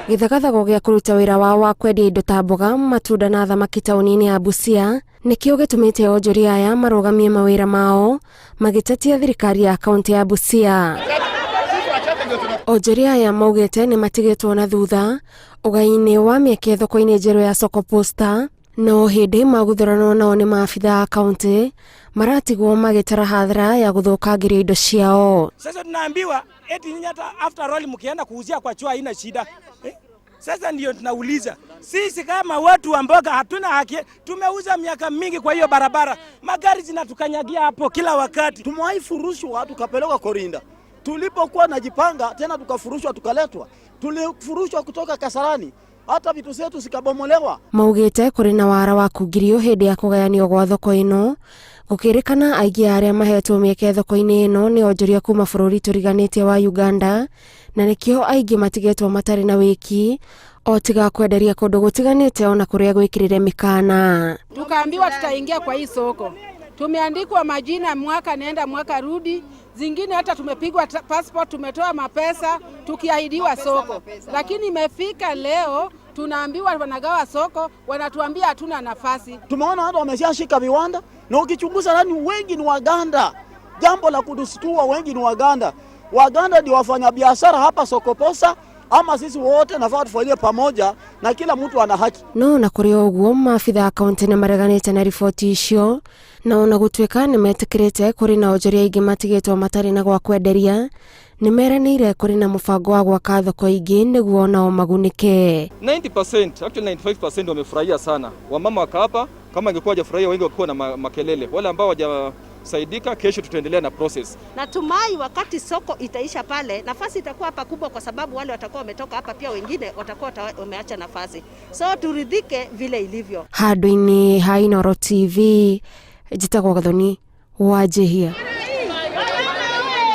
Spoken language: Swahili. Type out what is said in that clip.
Githagathago gĩa kũruta wĩra wao wa kwendia indo ta mboga, matunda na thamaki taũni-inĩ ya Busia nĩkĩo gĩtũmĩte onjoria aya marũgamie mawĩra mao magĩtetia thirikari ya kaunti ya Busia. Onjoria aya maugĩte nĩ matigĩtwo na thutha ũgai-inĩ wa mĩeke thoko-inĩ njerũ ya Soko Posta, no hĩndĩ maguthũranwo nao nĩ maabitha a kaunti maratigwo magĩtara hadhara ya gũthũkangĩria indo ciao. Sasa tunaambiwa eti nyinyi hata after all mkienda kuuzia kwa chua haina shida. Sasa ndio tunauliza, sisi kama watu wa mboga hatuna haki? Tumeuza miaka mingi kwa hiyo barabara, magari zinatukanyagia hapo kila wakati. Tumewahi furushwa tukapelekwa Korinda, tulipokuwa najipanga tena tukafurushwa tukaletwa, tulifurushwa kutoka Kasarani, hata vitu zetu zikabomolewa. Maugĩte kũrĩ na wara wa kũgirio hĩndĩ ya kũgayanio gwa thoko ĩno, gũkĩrĩkana aingĩ arĩa mahetwo mĩeke thoko-inĩ ĩno nĩ onjoria kuma bũrũri tũriganĩtie wa Uganda, na nĩkĩo aingĩ matigetwo matarĩ na wĩki o tiga kwenderia kũndũ gũtiganĩte ona kũrĩa gwĩkĩrĩre mĩkana. Tukaambiwa tutaingia kwa hii soko, tumeandikwa majina mwaka nenda mwaka rudi, zingine hata tumepigwa passport, tumetoa mapesa tukiahidiwa soko, lakini imefika leo tunaambiwa wanagawa soko, wanatuambia hatuna nafasi. Tumeona watu wameshashika viwanda, na ukichunguza nani wengi ni Waganda. Jambo la kudustua, wengi ni Waganda. Waganda ndio wafanya biashara hapa Soko Posta, ama sisi wote nafaa tufanyie pamoja na kila mtu ana haki. No na kũrĩ ũguo maabitha a kaunti nĩ mareganĩte na riboti icio, na ona gũtuĩka nĩ metĩkĩrĩte kũrĩ na onjoria aingĩ matigĩtwo matarĩ na gwa kwenderia, nĩ meranĩire kũrĩ na mũbango wa gwaka thoko ingĩ nĩguo nao magunĩke. 90%, actually 95% wamefurahia sana. Wamama waka hapa, kama ingekuwa hajafurahia wengi wakuwa na makelele. Wale ambao hawajasaidika, kesho tutaendelea na process. Natumai wakati soko itaisha pale, nafasi itakuwa hapa kubwa, kwa sababu wale watakuwa wametoka hapa pia wengine watakuwa wameacha nafasi. So turidhike vile ilivyo. Handũ-inĩ ha Inooro TV, njĩtagwo Gathoni Wanjihia.